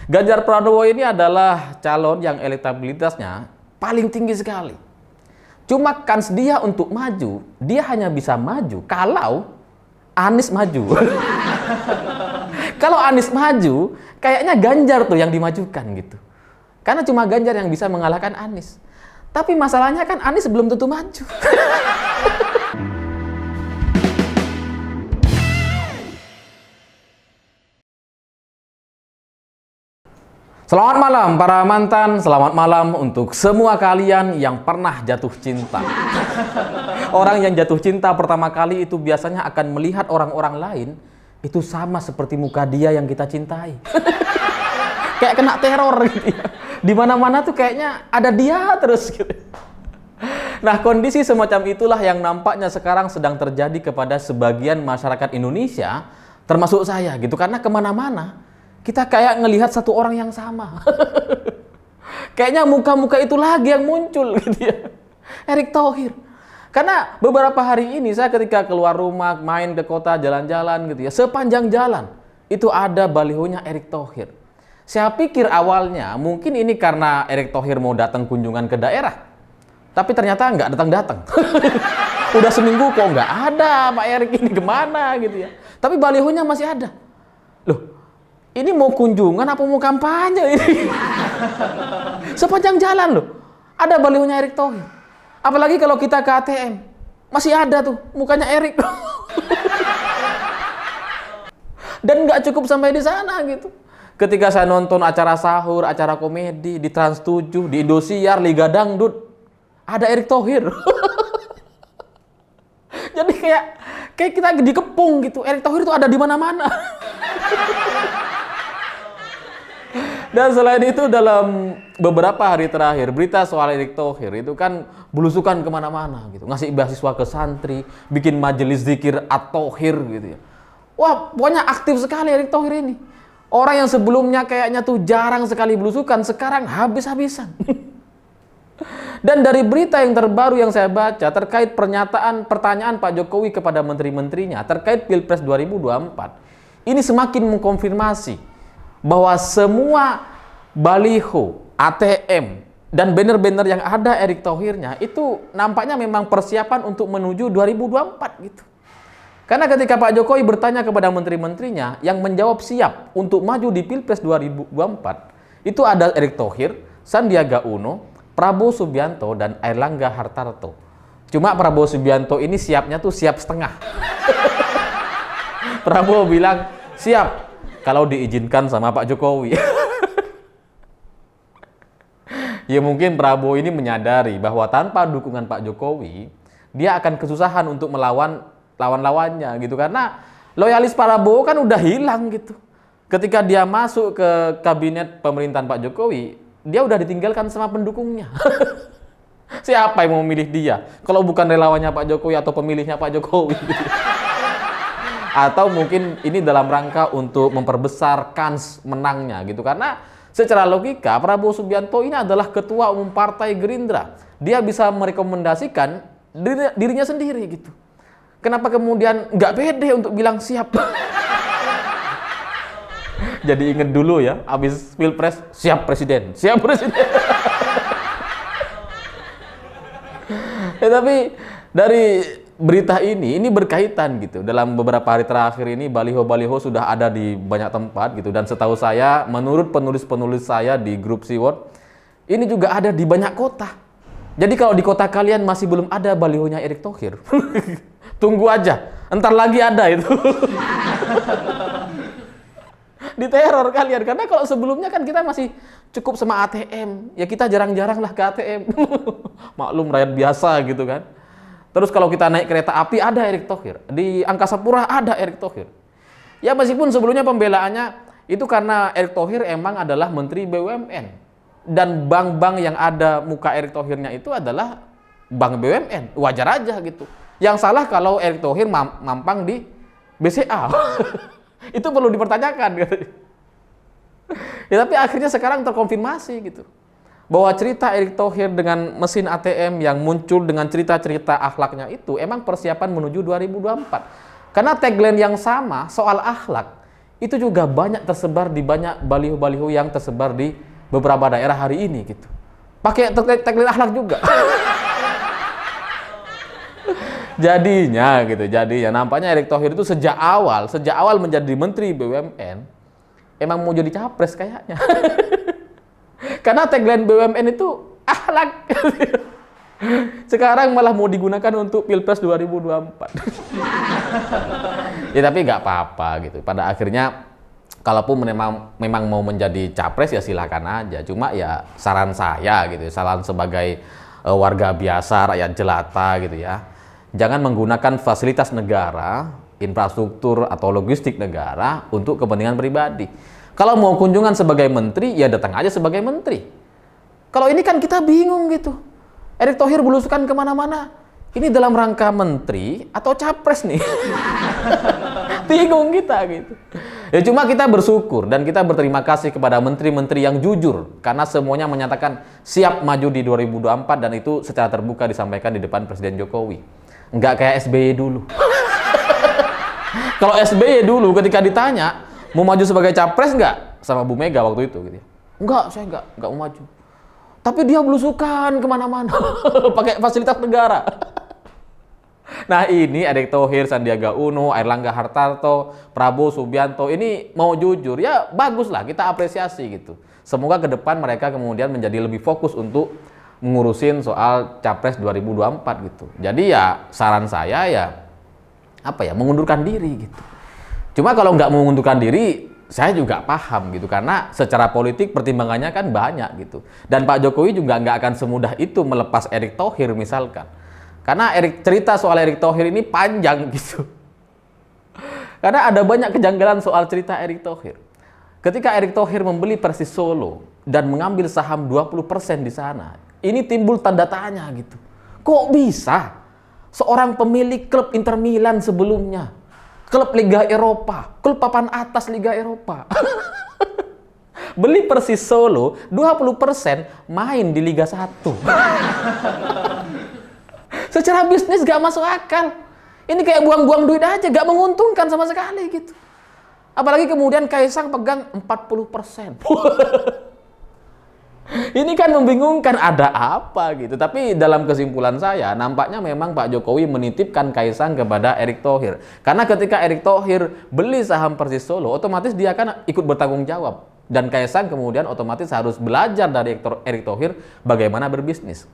Ganjar Pranowo ini adalah calon yang elektabilitasnya paling tinggi sekali. Cuma kans dia untuk maju, dia hanya bisa maju kalau Anies maju. Kalau Anies maju, kayaknya Ganjar tuh yang dimajukan gitu. Karena cuma Ganjar yang bisa mengalahkan Anies. Tapi masalahnya kan Anies belum tentu maju. Selamat malam para mantan, selamat malam untuk semua kalian yang pernah jatuh cinta. Orang yang jatuh cinta pertama kali itu biasanya akan melihat orang-orang lain itu sama seperti muka dia yang kita cintai. Kayak kena teror gitu ya. Di mana-mana tuh kayaknya ada dia terus gitu. Nah, kondisi semacam itulah yang nampaknya sekarang sedang terjadi kepada sebagian masyarakat Indonesia, termasuk saya gitu. Karena kemana-mana kita kayak ngelihat satu orang yang sama. Kayaknya muka-muka itu lagi yang muncul gitu ya. Erick Thohir. Karena beberapa hari ini saya ketika keluar rumah, main ke kota, jalan-jalan gitu ya, sepanjang jalan itu ada balihonya Erick Thohir. Saya pikir awalnya mungkin ini karena Erick Thohir mau datang kunjungan ke daerah. Tapi ternyata nggak datang-datang. Udah seminggu kok nggak ada Pak Erick ini kemana gitu ya. Tapi balihonya masih ada. Loh, ini mau kunjungan apa mau kampanye ini? Sepanjang jalan loh, ada balihonya Erick Thohir. Apalagi kalau kita ke ATM, masih ada tuh mukanya Erick. Dan nggak cukup sampai di sana gitu. Ketika saya nonton acara sahur, acara komedi di Trans 7, di Indosiar, Liga Dangdut, ada Erick Thohir. Jadi kayak kita dikepung gitu. Erick Thohir itu ada di mana-mana. Dan selain itu dalam beberapa hari terakhir berita soal Erick Thohir itu kan belusukan kemana-mana gitu, ngasih beasiswa ke santri, bikin majelis zikir at-Thohir gitu ya. Wah, pokoknya aktif sekali Erick Thohir ini. Orang yang sebelumnya kayaknya tuh jarang sekali belusukan, sekarang habis-habisan. Dan dari berita yang terbaru yang saya baca terkait pertanyaan Pak Jokowi kepada menteri-menterinya terkait Pilpres 2024, ini semakin mengkonfirmasi bahwa semua baliho, ATM, dan banner-banner yang ada Erick Thohirnya itu nampaknya memang persiapan untuk menuju 2024 gitu. Karena ketika Pak Jokowi bertanya kepada menteri-menterinya yang menjawab siap untuk maju di Pilpres 2024, itu ada Erick Thohir, Sandiaga Uno, Prabowo Subianto, dan Airlangga Hartarto. Cuma Prabowo Subianto ini siapnya tuh siap setengah. Prabowo bilang siap kalau diizinkan sama Pak Jokowi. Ya mungkin Prabowo ini menyadari bahwa tanpa dukungan Pak Jokowi, dia akan kesusahan untuk melawan lawan-lawannya gitu. Karena loyalis Prabowo kan udah hilang gitu. Ketika dia masuk ke kabinet pemerintahan Pak Jokowi, dia udah ditinggalkan sama pendukungnya. Siapa yang mau memilih dia? Kalau bukan relawannya Pak Jokowi atau pemilihnya Pak Jokowi. Atau mungkin ini dalam rangka untuk memperbesar kans menangnya gitu. Karena secara logika Prabowo Subianto ini adalah ketua umum partai Gerindra. Dia bisa merekomendasikan dirinya sendiri gitu. Kenapa kemudian nggak pede untuk bilang siap? Jadi inget dulu ya, habis Pilpres siap presiden, siap presiden. Ya, tapi dari berita ini berkaitan gitu. Dalam beberapa hari terakhir ini baliho-baliho sudah ada di banyak tempat gitu. Dan setahu saya, menurut penulis-penulis saya di grup Siwot, ini juga ada di banyak kota. Jadi kalau di kota kalian masih belum ada balihonya Erick Thohir, tunggu aja, entar lagi ada itu. Diteror kalian. Karena kalau sebelumnya kan kita masih cukup sama ATM. Ya kita jarang-jarang lah ke ATM. Maklum rakyat biasa gitu kan. Terus kalau kita naik kereta api ada Erick Thohir. Di Angkasa Pura ada Erick Thohir. Ya meskipun sebelumnya pembelaannya itu karena Erick Thohir emang adalah Menteri BUMN. Dan bank-bank yang ada muka Erick Thohirnya itu adalah bank BUMN. Wajar aja gitu. Yang salah kalau Erick Thohir mampang di BCA. Itu perlu dipertanyakan. Ya, tapi akhirnya sekarang terkonfirmasi gitu. Bahwa cerita Erick Thohir dengan mesin ATM yang muncul dengan cerita-cerita akhlaknya itu emang persiapan menuju 2024. Karena tagline yang sama soal akhlak itu juga banyak tersebar di banyak baliho-baliho yang tersebar di beberapa daerah hari ini gitu. Pakai tagline akhlak juga. Jadinya nampaknya Erick Thohir itu sejak awal menjadi Menteri BUMN emang mau jadi capres kayaknya. Karena tagline BUMN itu akhlak. Sekarang malah mau digunakan untuk Pilpres 2024. Ya tapi nggak apa-apa gitu. Pada akhirnya kalaupun memang mau menjadi capres ya silakan aja. Cuma ya saran saya gitu, saran sebagai warga biasa, rakyat jelata gitu ya. Jangan menggunakan fasilitas negara, infrastruktur atau logistik negara untuk kepentingan pribadi. Kalau mau kunjungan sebagai menteri, ya datang aja sebagai menteri. Kalau ini kan kita bingung gitu. Erick Thohir belusukan kemana-mana. Ini dalam rangka menteri atau capres nih? Bingung kita gitu. Ya cuma kita bersyukur dan kita berterima kasih kepada menteri-menteri yang jujur. Karena semuanya menyatakan siap maju di 2024 dan itu secara terbuka disampaikan di depan Presiden Jokowi. Nggak kayak SBY dulu. Kalau SBY dulu ketika ditanya, mau maju sebagai capres nggak? Sama Bu Mega waktu itu gitu. Enggak, saya nggak mau maju. Tapi dia belusukan kemana-mana, pakai fasilitas negara. Nah ini Erick Thohir, Sandiaga Uno, Airlangga Hartarto, Prabowo Subianto, ini mau jujur, ya baguslah kita apresiasi gitu. Semoga ke depan mereka kemudian menjadi lebih fokus untuk mengurusin soal Capres 2024 gitu. Jadi ya saran saya ya, mengundurkan diri gitu. Cuma kalau nggak mengundurkan diri, saya juga paham gitu, karena secara politik pertimbangannya kan banyak gitu. Dan Pak Jokowi juga nggak akan semudah itu melepas Erick Thohir misalkan. Karena cerita soal Erick Thohir ini panjang gitu. Karena ada banyak kejanggalan soal cerita Erick Thohir. Ketika Erick Thohir membeli Persis Solo dan mengambil saham 20% di sana, ini timbul tanda tanya gitu. Kok bisa seorang pemilik klub Inter Milan sebelumnya, klub Liga Eropa, klub papan atas Liga Eropa, beli Persis Solo 20% main di Liga 1. Secara bisnis gak masuk akal. Ini kayak buang-buang duit aja, gak menguntungkan sama sekali gitu. Apalagi kemudian Kaisang pegang 40%. Ini kan membingungkan, ada apa gitu. Tapi dalam kesimpulan saya, nampaknya memang Pak Jokowi menitipkan Kaisang kepada Erick Thohir. Karena ketika Erick Thohir beli saham Persis Solo, otomatis dia akan ikut bertanggung jawab. Dan Kaisang kemudian otomatis harus belajar dari Erick Thohir bagaimana berbisnis.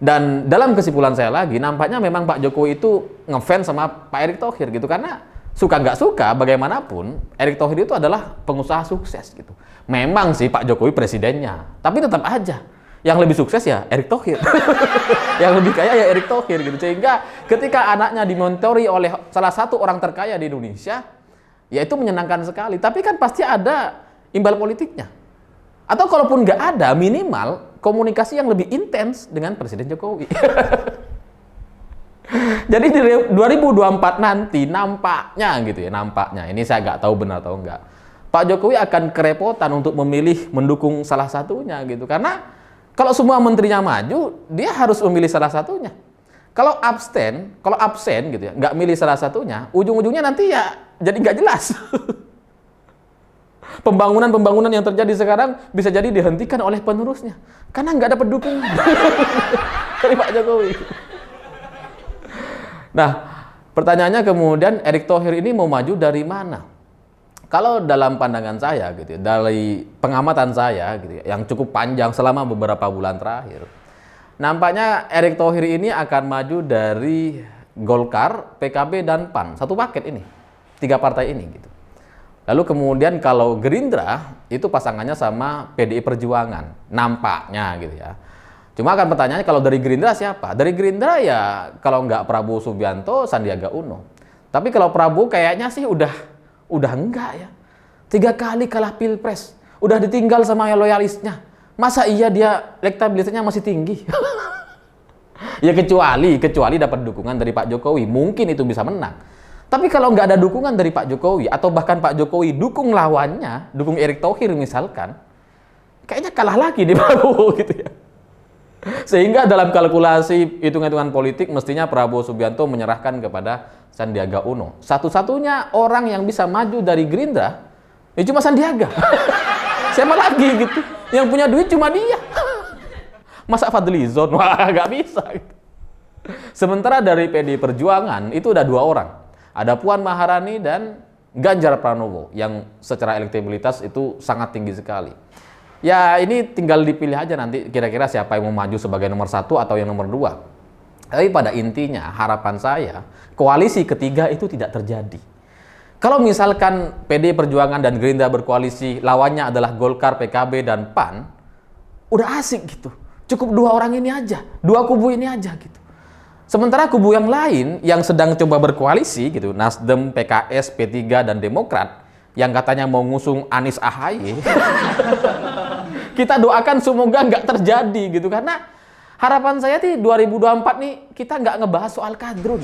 Dan dalam kesimpulan saya lagi, nampaknya memang Pak Jokowi itu ngefans sama Pak Erick Thohir gitu. Karena suka nggak suka, bagaimanapun Erick Thohir itu adalah pengusaha sukses gitu. Memang sih Pak Jokowi presidennya, tapi tetap aja yang lebih sukses ya Erick Thohir. Yang lebih kaya ya Erick Thohir gitu. Sehingga ketika anaknya dimontori oleh salah satu orang terkaya di Indonesia, ya itu menyenangkan sekali. Tapi kan pasti ada imbal politiknya. Atau kalaupun nggak ada, minimal komunikasi yang lebih intens dengan Presiden Jokowi. Jadi di 2024 nanti nampaknya gitu ya, nampaknya, ini saya nggak tahu benar atau enggak, Pak Jokowi akan kerepotan untuk memilih mendukung salah satunya gitu. Karena kalau semua menterinya maju, dia harus memilih salah satunya. Kalau absen gitu ya, nggak milih salah satunya, ujung-ujungnya nanti ya jadi nggak jelas. Pembangunan yang terjadi sekarang bisa jadi dihentikan oleh penerusnya karena nggak ada pendukung dari Pak Jokowi. Nah, pertanyaannya kemudian Erick Thohir ini mau maju dari mana? Kalau dalam pandangan saya gitu, dari pengamatan saya gitu, yang cukup panjang selama beberapa bulan terakhir, nampaknya Erick Thohir ini akan maju dari Golkar, PKB dan PAN, satu paket ini, 3 partai ini gitu. Lalu kemudian kalau Gerindra itu pasangannya sama PDI Perjuangan, nampaknya gitu ya. Cuma kan pertanyaannya kalau dari Gerindra siapa? Dari Gerindra ya kalau nggak Prabowo Subianto, Sandiaga Uno. Tapi kalau Prabowo kayaknya sih udah enggak ya. 3 kali kalah Pilpres, udah ditinggal sama loyalisnya. Masa iya dia elektabilitasnya masih tinggi? Ya kecuali dapat dukungan dari Pak Jokowi, mungkin itu bisa menang. Tapi kalau nggak ada dukungan dari Pak Jokowi, atau bahkan Pak Jokowi dukung lawannya, dukung Erick Thohir misalkan, kayaknya kalah lagi di Prabowo gitu ya. Sehingga dalam kalkulasi hitung-hitungan politik, mestinya Prabowo Subianto menyerahkan kepada Sandiaga Uno. Satu-satunya orang yang bisa maju dari Gerindra, Ya cuma Sandiaga. Siapa lagi gitu? Yang punya duit cuma dia. Masa Fadlizon? Wah, nggak bisa. Sementara dari PDI Perjuangan itu udah 2 orang. Ada Puan Maharani dan Ganjar Pranowo yang secara elektabilitas itu sangat tinggi sekali. Ya ini tinggal dipilih aja nanti kira-kira siapa yang mau maju sebagai nomor 1 atau yang nomor 2. Tapi pada intinya harapan saya koalisi ketiga itu tidak terjadi. Kalau misalkan PDI Perjuangan dan Gerindra berkoalisi, lawannya adalah Golkar, PKB, dan PAN, udah asik gitu. Cukup 2 orang ini aja, 2 kubu ini aja gitu. Sementara kubu yang lain yang sedang coba berkoalisi gitu, Nasdem, PKS, P3, dan Demokrat, yang katanya mau ngusung Anies AHY, kita doakan semoga nggak terjadi gitu, karena harapan saya di 2024 nih kita nggak ngebahas soal kadrun.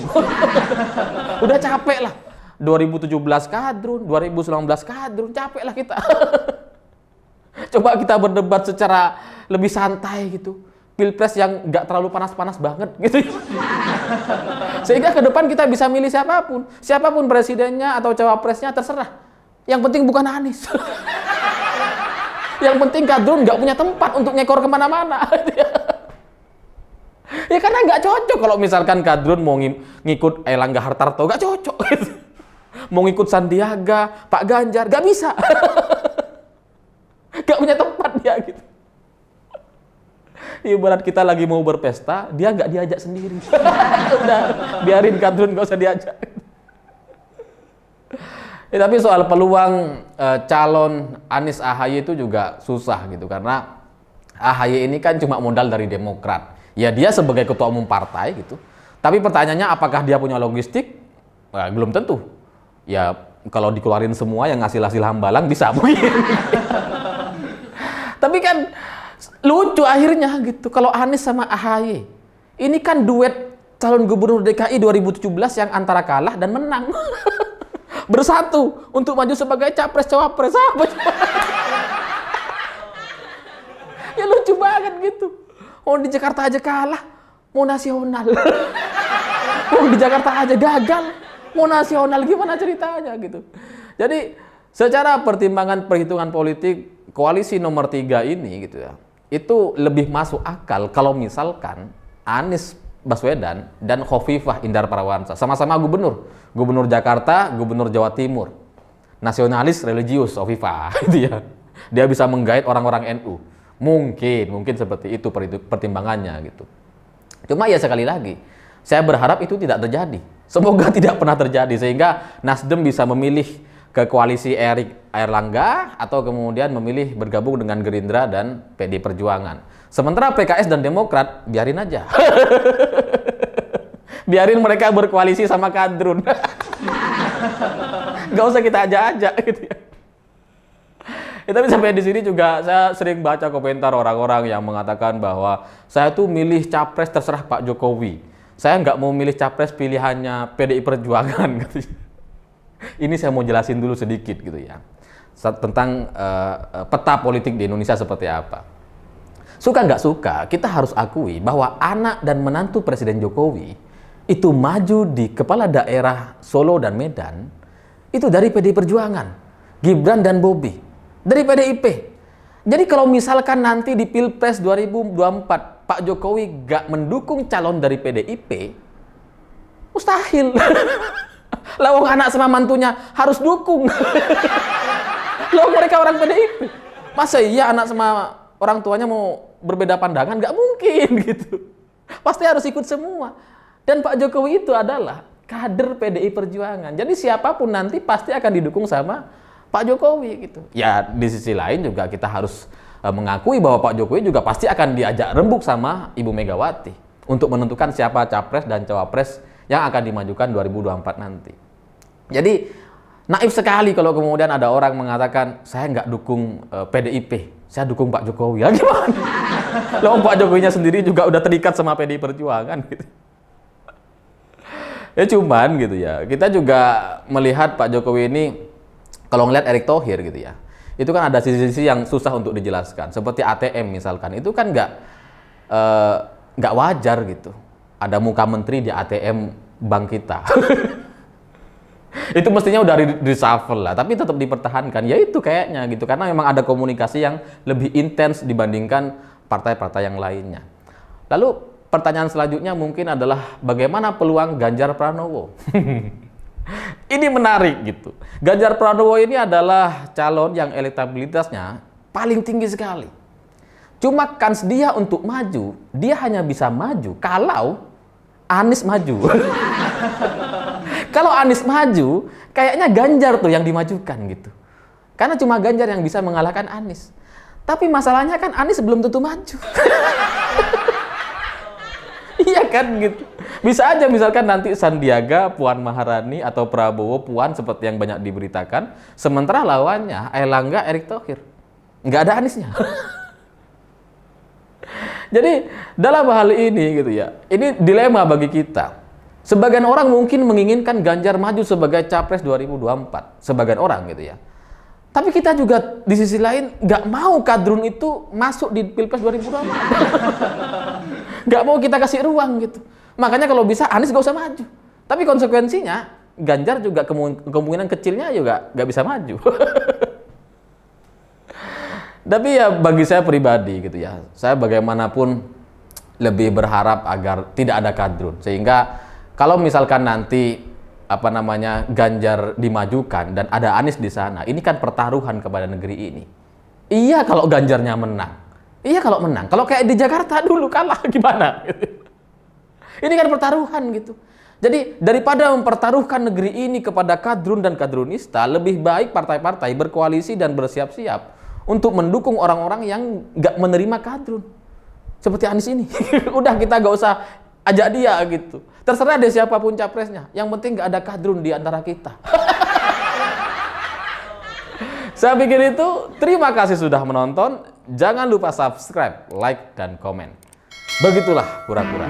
Udah capek lah. 2017 kadrun, 2019 kadrun, capek lah kita. Coba kita berdebat secara lebih santai gitu. Pilpres yang nggak terlalu panas-panas banget gitu. Sehingga ke depan kita bisa milih siapapun. Siapapun presidennya atau cawapresnya terserah. Yang penting bukan Anies. Yang penting kadrun nggak punya tempat untuk ngekor kemana-mana. Ya karena nggak cocok kalau misalkan kadrun mau ngikut Airlangga Hartarto, nggak cocok. Mau ngikut Sandiaga, Pak Ganjar, nggak bisa. Nggak punya tempat dia gitu. Ibarat kita lagi mau berpesta, dia nggak diajak sendiri. Udah, biarin kadrun nggak usah diajak. Ya, tapi soal peluang calon Anies AHY itu juga susah gitu, karena AHY ini kan cuma modal dari Demokrat. Ya dia sebagai ketua umum partai gitu. Tapi pertanyaannya apakah dia punya logistik? Nah, belum tentu. Ya kalau dikeluarin semua yang ngasih hasil hambalang bisa mungkin. Tapi kan lucu akhirnya gitu kalau Anies sama AHY. Ini kan duet calon gubernur DKI 2017 yang antara kalah dan menang. Bersatu untuk maju sebagai capres-cawapres. Ya lucu banget gitu. Oh di Jakarta aja kalah, mau nasional. Oh di Jakarta aja gagal, mau nasional, gimana ceritanya gitu. Jadi secara perhitungan politik, koalisi nomor 3 ini gitu ya, itu lebih masuk akal kalau misalkan Anies Baswedan dan Khofifah Indar Parawansa sama-sama gubernur Jakarta, gubernur Jawa Timur, nasionalis religius Khofifah gitu ya. Dia bisa menggait orang-orang NU. Mungkin seperti itu pertimbangannya gitu. Cuma ya sekali lagi, saya berharap itu tidak terjadi. Semoga tidak pernah terjadi sehingga Nasdem bisa memilih ke koalisi Airlangga atau kemudian memilih bergabung dengan Gerindra dan PDI Perjuangan. Sementara PKS dan Demokrat biarin aja. Biarin mereka berkoalisi sama kadrun. Gak usah kita ajak-ajak gitu ya. Ya, tapi sampai di sini juga saya sering baca komentar orang-orang yang mengatakan bahwa saya tuh milih capres terserah Pak Jokowi. Saya nggak mau milih capres pilihannya PDI Perjuangan. Gitu. Ini saya mau jelasin dulu sedikit gitu ya tentang peta politik di Indonesia seperti apa. Suka nggak suka, kita harus akui bahwa anak dan menantu Presiden Jokowi itu maju di kepala daerah Solo dan Medan itu dari PDI Perjuangan, Gibran dan Bobi. Dari PDIP. Jadi kalau misalkan nanti di Pilpres 2024 Pak Jokowi gak mendukung calon dari PDIP, mustahil. Lawang anak sama mantunya harus dukung. Lawang mereka orang PDIP. Masa iya anak sama orang tuanya mau berbeda pandangan? Gak mungkin gitu. Pasti harus ikut semua. Dan Pak Jokowi itu adalah kader PDI Perjuangan. Jadi siapapun nanti pasti akan didukung sama Pak Jokowi gitu. Ya di sisi lain juga kita harus mengakui bahwa Pak Jokowi juga pasti akan diajak rembuk sama Ibu Megawati untuk menentukan siapa capres dan cawapres yang akan dimajukan 2024 nanti. Jadi naif sekali kalau kemudian ada orang mengatakan saya nggak dukung PDIP, saya dukung Pak Jokowi. Ya gimana? Loh Pak Jokowinya sendiri juga udah terikat sama PDI Perjuangan gitu. Ya cuman gitu ya, kita juga melihat Pak Jokowi ini kalau ngeliat Erick Thohir gitu ya, itu kan ada sisi-sisi yang susah untuk dijelaskan. Seperti ATM misalkan, itu kan nggak wajar gitu. Ada muka menteri di ATM bank kita. Itu mestinya udah reshuffle lah, tapi tetap dipertahankan. Ya itu kayaknya gitu, karena memang ada komunikasi yang lebih intens dibandingkan partai-partai yang lainnya. Lalu pertanyaan selanjutnya mungkin adalah bagaimana peluang Ganjar Pranowo? Ini menarik gitu. Ganjar Pranowo ini adalah calon yang elektabilitasnya paling tinggi sekali. Cuma kans dia untuk maju, dia hanya bisa maju kalau Anies maju. Kalau Anies maju, kayaknya Ganjar tuh yang dimajukan gitu. Karena cuma Ganjar yang bisa mengalahkan Anies. Tapi masalahnya kan Anies belum tentu maju. Iya kan gitu. Bisa aja misalkan nanti Sandiaga, Puan Maharani, atau Prabowo, Puan seperti yang banyak diberitakan. Sementara lawannya Airlangga, Erick Thohir. Nggak ada Aniesnya. Jadi dalam hal ini gitu ya, ini dilema bagi kita. Sebagian orang mungkin menginginkan Ganjar maju sebagai capres 2024. Sebagian orang gitu ya. Tapi kita juga di sisi lain nggak mau kadrun itu masuk di Pilpres 2024. Nggak mau kita kasih ruang gitu. Makanya kalau bisa Anies nggak usah maju. Tapi konsekuensinya Ganjar juga kemungkinan kecilnya juga nggak bisa maju. Tapi ya bagi saya pribadi gitu ya, saya bagaimanapun lebih berharap agar tidak ada kadrun, sehingga kalau misalkan nanti Ganjar dimajukan dan ada Anies di sana, ini kan pertaruhan kepada negeri ini. Iya kalau Ganjarnya menang, iya kalau menang. Kalau kayak di Jakarta dulu kalah gimana? Ini kan pertaruhan gitu. Jadi daripada mempertaruhkan negeri ini kepada kadrun dan kadrunista, lebih baik partai-partai berkoalisi dan bersiap-siap untuk mendukung orang-orang yang nggak menerima kadrun. Seperti Anies ini. Udah kita nggak usah ajak dia gitu. Terserah deh siapapun capresnya. Yang penting nggak ada kadrun di antara kita. Saya pikir itu. Terima kasih sudah menonton. Jangan lupa subscribe, like, dan komen. Begitulah kura-kura.